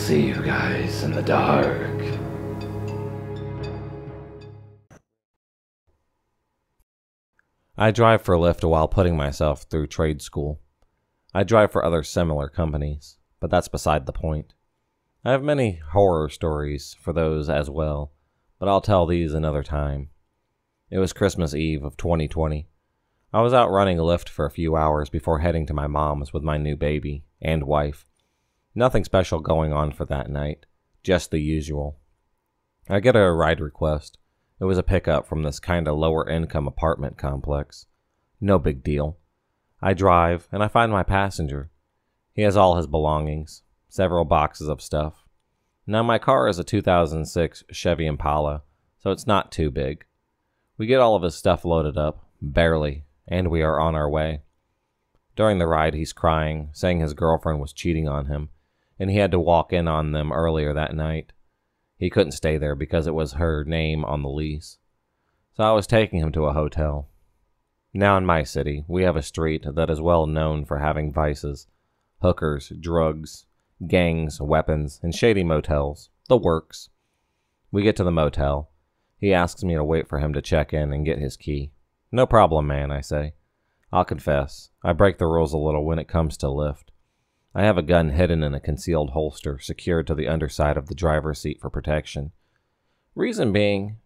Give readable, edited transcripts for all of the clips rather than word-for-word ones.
see you guys in the dark. I drive for Lyft while putting myself through trade school. I drive for other similar companies, but that's beside the point. I have many horror stories for those as well, but I'll tell these another time. It was Christmas Eve of 2020. I was out running Lyft for a few hours before heading to my mom's with my new baby and wife. Nothing special going on for that night, just the usual. I get a ride request. It was a pickup from this kind of lower income apartment complex. No big deal. I drive and I find my passenger. He has all his belongings, several boxes of stuff. Now my car is a 2006 Chevy Impala, so it's not too big. We get all of his stuff loaded up, barely, and we are on our way. During the ride he's crying, saying his girlfriend was cheating on him, and he had to walk in on them earlier that night. He couldn't stay there because it was her name on the lease. So I was taking him to a hotel. Now in my city, we have a street that is well known for having vices. Hookers, drugs, gangs, weapons, and shady motels. The works. We get to the motel. He asks me to wait for him to check in and get his key. No problem, man, I say. I'll confess, I break the rules a little when it comes to Lyft. I have a gun hidden in a concealed holster secured to the underside of the driver's seat for protection. Reason being,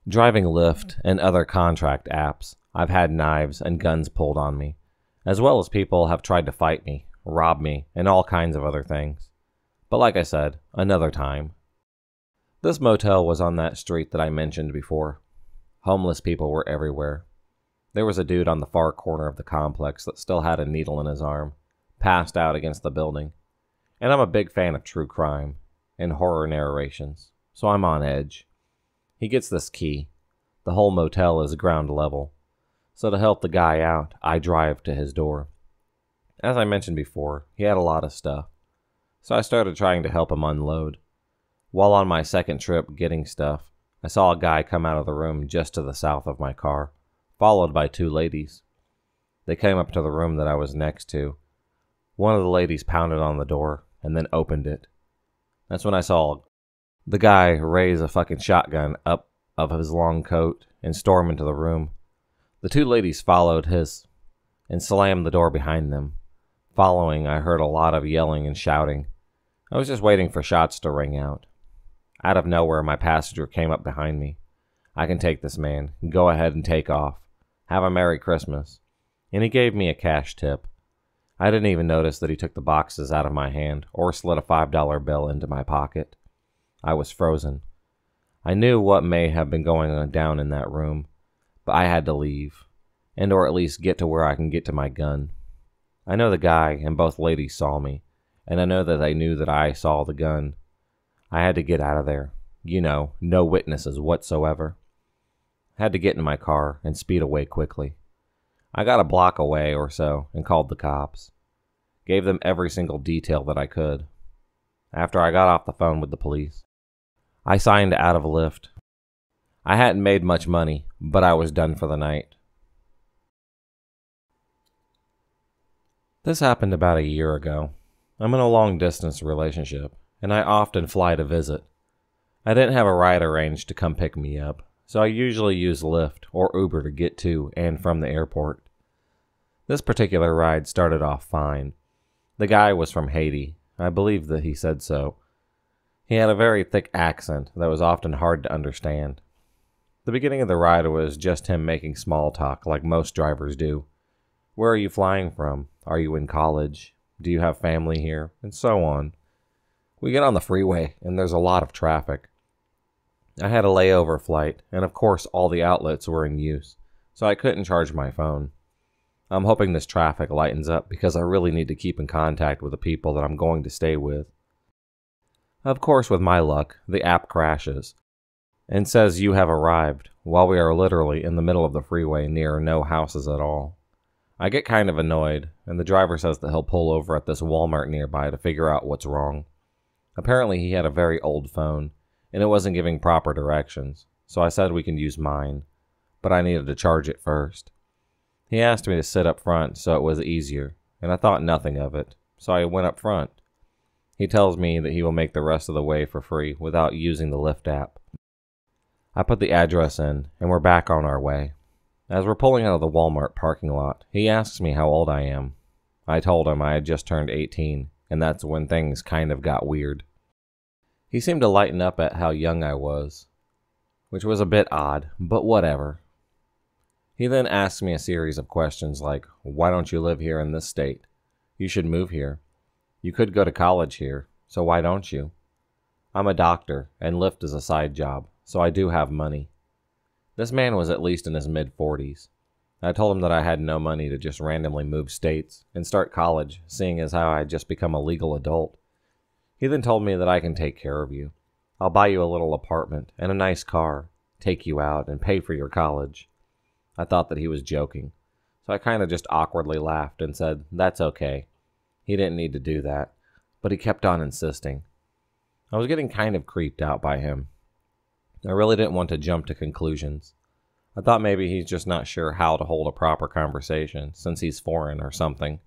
driving Lyft and other contract apps, I've had knives and guns pulled on me, as well as people have tried to fight me, rob me, and all kinds of other things. But like I said, another time. This motel was on that street that I mentioned before. Homeless people were everywhere. There was a dude on the far corner of the complex that still had a needle in his arm, passed out against the building. And I'm a big fan of true crime and horror narrations, so I'm on edge. He gets this key. The whole motel is ground level. So to help the guy out, I drive to his door. As I mentioned before, he had a lot of stuff. So I started trying to help him unload. While on my second trip getting stuff, I saw a guy come out of the room just to the south of my car, followed by two ladies. They came up to the room that I was next to. One of the ladies pounded on the door and then opened it. That's when I saw the guy raise a fucking shotgun up of his long coat and storm into the room. The two ladies followed his and slammed the door behind them. Following, I heard a lot of yelling and shouting. I was just waiting for shots to ring out. Out of nowhere, my passenger came up behind me. I can take this, man. Go ahead and take off. Have a Merry Christmas. And he gave me a cash tip. I didn't even notice that he took the boxes out of my hand or slid a $5 bill into my pocket. I was frozen. I knew what may have been going down in that room, but I had to leave, and or at least get to where I can get to my gun. I know the guy and both ladies saw me, and I know that they knew that I saw the gun. I had to get out of there. You know, no witnesses whatsoever. I had to get in my car and speed away quickly. I got a block away or so and called the cops. Gave them every single detail that I could. After I got off the phone with the police, I signed out of Lyft. I hadn't made much money, but I was done for the night. This happened about a year ago. I'm in a long-distance relationship, and I often fly to visit. I didn't have a ride arranged to come pick me up, so I usually use Lyft or Uber to get to and from the airport. This particular ride started off fine. The guy was from Haiti. I believe that he said so. He had a very thick accent that was often hard to understand. The beginning of the ride was just him making small talk like most drivers do. Where are you flying from? Are you in college? Do you have family here? And so on. We get on the freeway and there's a lot of traffic. I had a layover flight, and of course all the outlets were in use, so I couldn't charge my phone. I'm hoping this traffic lightens up because I really need to keep in contact with the people that I'm going to stay with. Of course, with my luck, the app crashes and says you have arrived while we are literally in the middle of the freeway near no houses at all. I get kind of annoyed, and the driver says that he'll pull over at this Walmart nearby to figure out what's wrong. Apparently he had a very old phone, and it wasn't giving proper directions, so I said we can use mine, but I needed to charge it first. He asked me to sit up front so it was easier, and I thought nothing of it, so I went up front. He tells me that he will make the rest of the way for free without using the Lyft app. I put the address in, and we're back on our way. As we're pulling out of the Walmart parking lot, he asks me how old I am. I told him I had just turned 18, and that's when things kind of got weird. He seemed to lighten up at how young I was, which was a bit odd, but whatever. He then asks me a series of questions like, why don't you live here in this state? You should move here. You could go to college here, so why don't you? I'm a doctor, and Lyft is a side job, so I do have money. This man was at least in his mid-40s. I told him that I had no money to just randomly move states and start college, seeing as how I had just become a legal adult. He then told me that I can take care of you. I'll buy you a little apartment and a nice car, take you out, and pay for your college. I thought that he was joking, so I kind of just awkwardly laughed and said, that's okay. He didn't need to do that, but he kept on insisting. I was getting kind of creeped out by him. I really didn't want to jump to conclusions. I thought maybe he's just not sure how to hold a proper conversation since he's foreign or something.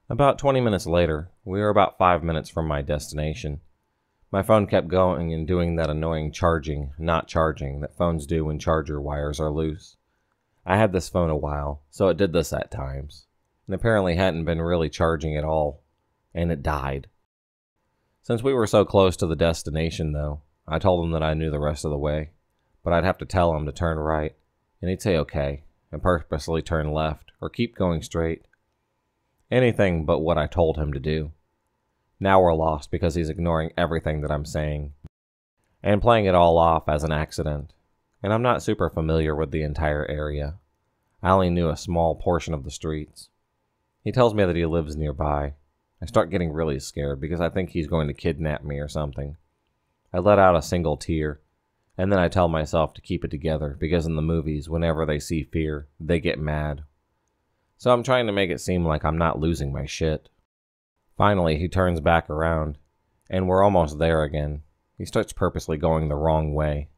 About 20 minutes later, we were about 5 minutes from my destination. My phone kept going and doing that annoying charging, not charging, that phones do when charger wires are loose. I had this phone a while, so it did this at times, and apparently hadn't been really charging at all, and it died. Since we were so close to the destination, though, I told him that I knew the rest of the way, but I'd have to tell him to turn right, and he'd say okay, and purposely turn left, or keep going straight. Anything but what I told him to do. Now we're lost because he's ignoring everything that I'm saying, and playing it all off as an accident, and I'm not super familiar with the entire area. I only knew a small portion of the streets. He tells me that he lives nearby. I start getting really scared because I think he's going to kidnap me or something. I let out a single tear, and then I tell myself to keep it together because in the movies, whenever they see fear, they get mad. So I'm trying to make it seem like I'm not losing my shit. Finally, he turns back around, and we're almost there again. He starts purposely going the wrong way.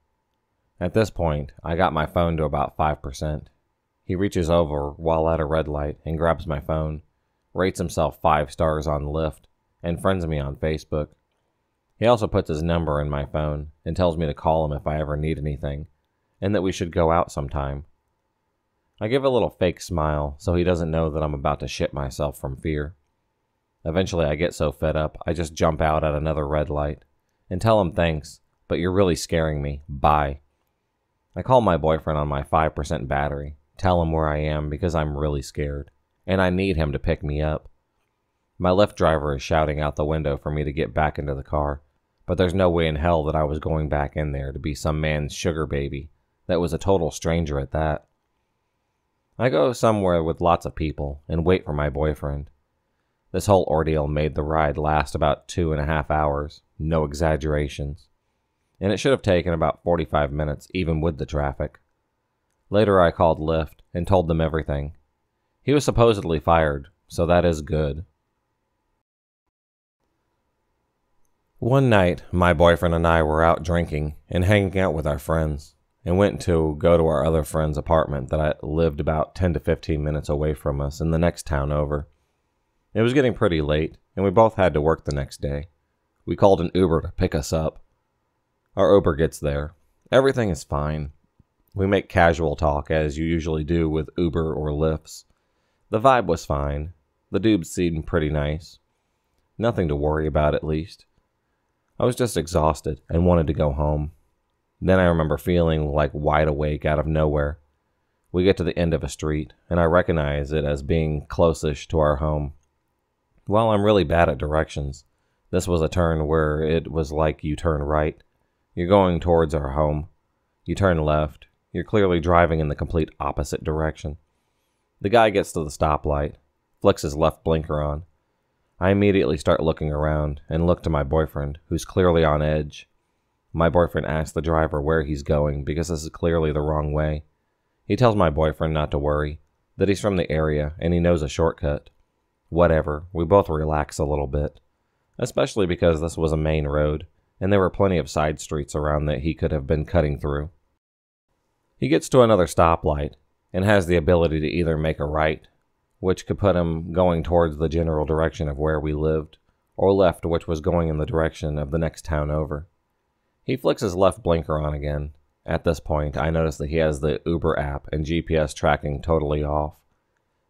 At this point, I got my phone to about 5%. He reaches over while at a red light and grabs my phone, rates himself 5 stars on Lyft, and friends me on Facebook. He also puts his number in my phone and tells me to call him if I ever need anything, and that we should go out sometime. I give a little fake smile so he doesn't know that I'm about to shit myself from fear. Eventually I get so fed up I just jump out at another red light and tell him thanks, but you're really scaring me, bye. I call my boyfriend on my 5% battery, tell him where I am because I'm really scared, and I need him to pick me up. My Lyft driver is shouting out the window for me to get back into the car, but there's no way in hell that I was going back in there to be some man's sugar baby that was a total stranger at that. I go somewhere with lots of people and wait for my boyfriend. This whole ordeal made the ride last about 2.5 hours, no exaggerations, and it should have taken about 45 minutes even with the traffic. Later I called Lyft and told them everything. He was supposedly fired, so that is good. One night, my boyfriend and I were out drinking and hanging out with our friends, and went to go to our other friend's apartment that lived about 10 to 15 minutes away from us in the next town over. It was getting pretty late, and we both had to work the next day. We called an Uber to pick us up. Our Uber gets there. Everything is fine. We make casual talk, as you usually do with Uber or Lyfts. The vibe was fine. The dude seemed pretty nice. Nothing to worry about, at least. I was just exhausted and wanted to go home. Then I remember feeling like wide awake out of nowhere. We get to the end of a street, and I recognize it as being closest to our home. While I'm really bad at directions, this was a turn where it was like you turn right. You're going towards our home. You turn left. You're clearly driving in the complete opposite direction. The guy gets to the stoplight, flicks his left blinker on. I immediately start looking around and look to my boyfriend, who's clearly on edge. My boyfriend asks the driver where he's going because this is clearly the wrong way. He tells my boyfriend not to worry, that he's from the area and he knows a shortcut. Whatever, we both relax a little bit, especially because this was a main road and there were plenty of side streets around that he could have been cutting through. He gets to another stoplight and has the ability to either make a right, which could put him going towards the general direction of where we lived, or left, which was going in the direction of the next town over. He flicks his left blinker on again. At this point, I notice that he has the Uber app and GPS tracking totally off.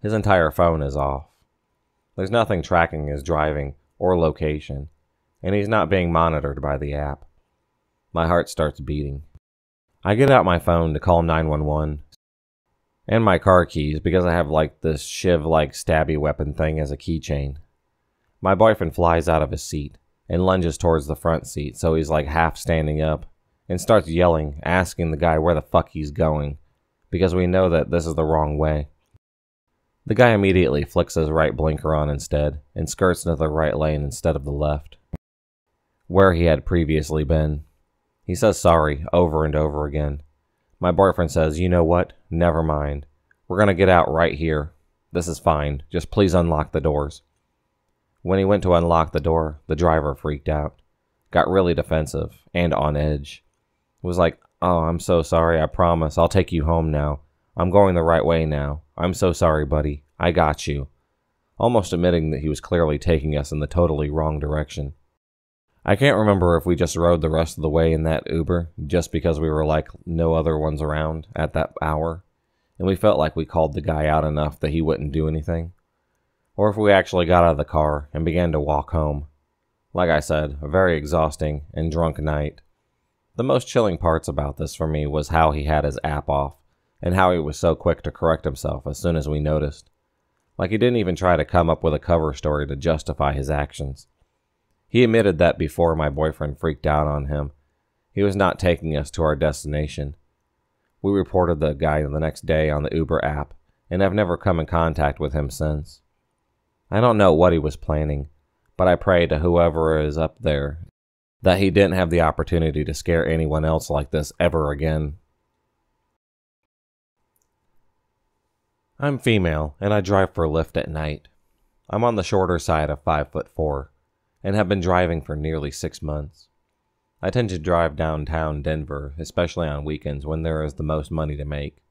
His entire phone is off. There's nothing tracking his driving or location, and he's not being monitored by the app. My heart starts beating. I get out my phone to call 911 and my car keys because I have this shiv-like stabby weapon thing as a keychain. My boyfriend flies out of his seat and lunges towards the front seat, so he's half standing up and starts yelling, asking the guy where the fuck he's going, because we know that this is the wrong way. The guy immediately flicks his right blinker on instead and skirts into the right lane instead of the left, where he had previously been. He says sorry over and over again. My boyfriend says, "You know what? Never mind. We're gonna get out right here. This is fine. Just please unlock the doors." When he went to unlock the door, the driver freaked out, got really defensive and on edge. It was like, "Oh, I'm so sorry. I promise. I'll take you home now. I'm going the right way now. I'm so sorry, buddy. I got you." Almost admitting that he was clearly taking us in the totally wrong direction. I can't remember if we just rode the rest of the way in that Uber just because we were no other ones around at that hour, and we felt like we called the guy out enough that he wouldn't do anything, or if we actually got out of the car and began to walk home. Like I said, a very exhausting and drunk night. The most chilling parts about this for me was how he had his app off, and how he was so quick to correct himself as soon as we noticed. He didn't even try to come up with a cover story to justify his actions. He admitted that before my boyfriend freaked out on him, he was not taking us to our destination. We reported the guy the next day on the Uber app, and have never come in contact with him since. I don't know what he was planning, but I pray to whoever is up there that he didn't have the opportunity to scare anyone else like this ever again. I'm female, and I drive for Lyft at night. I'm on the shorter side of 5'4", and have been driving for nearly 6 months. I tend to drive downtown Denver, especially on weekends when there is the most money to make.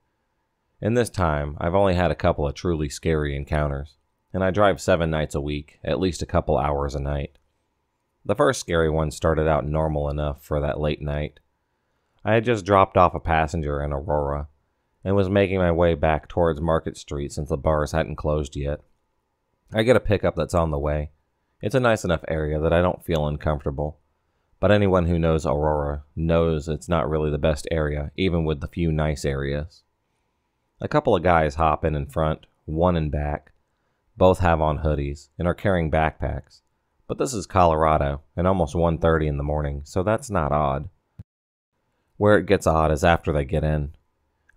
In this time, I've only had a couple of truly scary encounters, and I drive 7 nights a week, at least a couple hours a night. The first scary one started out normal enough for that late night. I had just dropped off a passenger in Aurora, and was making my way back towards Market Street since the bars hadn't closed yet. I get a pickup that's on the way. It's a nice enough area that I don't feel uncomfortable, but anyone who knows Aurora knows it's not really the best area, even with the few nice areas. A couple of guys hop in front, one in back. Both have on hoodies and are carrying backpacks, but this is Colorado and almost 1:30 in the morning, so that's not odd. Where it gets odd is after they get in.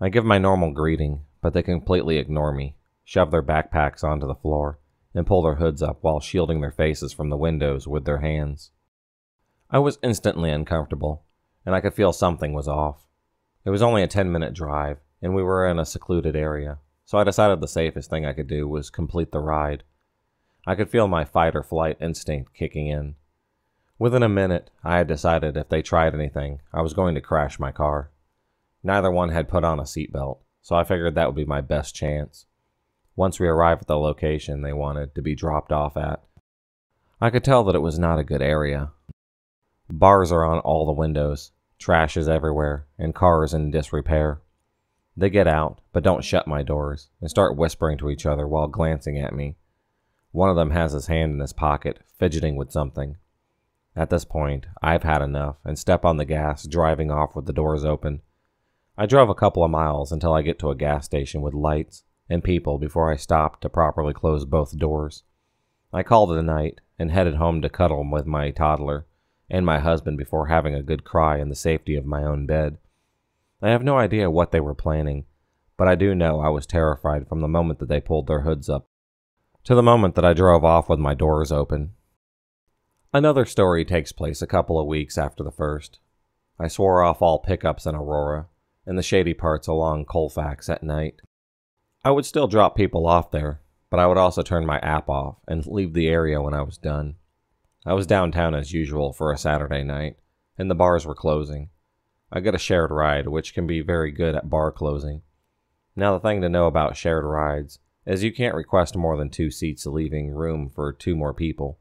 I give my normal greeting, but they completely ignore me, shove their backpacks onto the floor, and pull their hoods up while shielding their faces from the windows with their hands. I was instantly uncomfortable, and I could feel something was off. It was only a 10-minute drive, and we were in a secluded area, so I decided the safest thing I could do was complete the ride. I could feel my fight-or-flight instinct kicking in. Within a minute, I had decided if they tried anything, I was going to crash my car. Neither one had put on a seatbelt, so I figured that would be my best chance. Once we arrived at the location they wanted to be dropped off at, I could tell that it was not a good area. Bars are on all the windows, trash is everywhere, and cars in disrepair. They get out, but don't shut my doors, and start whispering to each other while glancing at me. One of them has his hand in his pocket, fidgeting with something. At this point, I've had enough, and step on the gas, driving off with the doors open. I drove a couple of miles until I get to a gas station with lights and people before I stopped to properly close both doors. I called it a night and headed home to cuddle with my toddler and my husband before having a good cry in the safety of my own bed. I have no idea what they were planning, but I do know I was terrified from the moment that they pulled their hoods up to the moment that I drove off with my doors open. Another story takes place a couple of weeks after the first. I swore off all pickups in Aurora and the shady parts along Colfax at night. I would still drop people off there, but I would also turn my app off and leave the area when I was done. I was downtown as usual for a Saturday night, and the bars were closing. I get a shared ride, which can be very good at bar closing. Now the thing to know about shared rides is you can't request more than 2 seats, leaving room for 2 more people.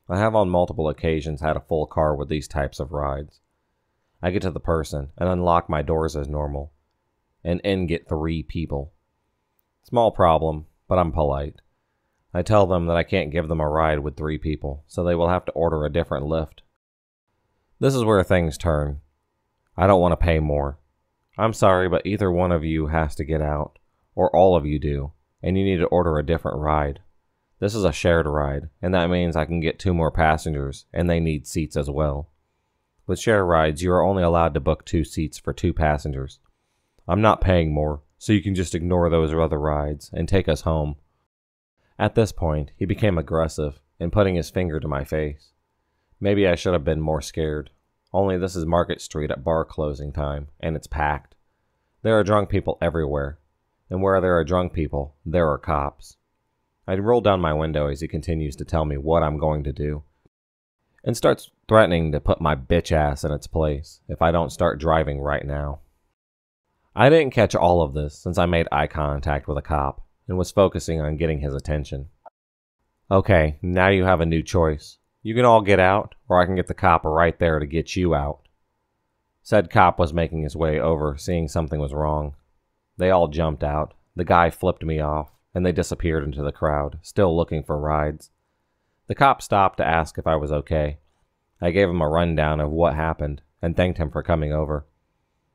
I have on multiple occasions had a full car with these types of rides. I get to the person and unlock my doors as normal, and in get 3 people. Small problem, but I'm polite. I tell them that I can't give them a ride with 3 people, so they will have to order a different lift. This is where things turn. I don't want to pay more. I'm sorry, but either one of you has to get out, or all of you do, and you need to order a different ride. This is a shared ride, and that means I can get 2 more passengers, and they need seats as well. With share rides, you are only allowed to book 2 seats for 2 passengers. I'm not paying more, so you can just ignore those other rides and take us home. At this point, he became aggressive and putting his finger to my face. Maybe I should have been more scared. Only this is Market Street at bar closing time, and it's packed. There are drunk people everywhere, and where there are drunk people, there are cops. I roll down my window as he continues to tell me what I'm going to do, and starts threatening to put my bitch ass in its place if I don't start driving right now. I didn't catch all of this since I made eye contact with a cop and was focusing on getting his attention. Okay, now you have a new choice. You can all get out, or I can get the cop right there to get you out. Said cop was making his way over, seeing something was wrong. They all jumped out. The guy flipped me off, and they disappeared into the crowd, still looking for rides. The cop stopped to ask if I was okay. I gave him a rundown of what happened, and thanked him for coming over.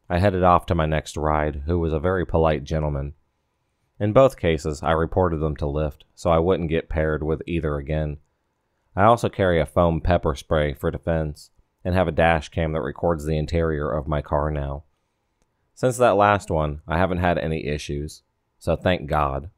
I headed off to my next ride, who was a very polite gentleman. In both cases, I reported them to Lyft, so I wouldn't get paired with either again. I also carry a foam pepper spray for defense, and have a dash cam that records the interior of my car now. Since that last one, I haven't had any issues, so thank God.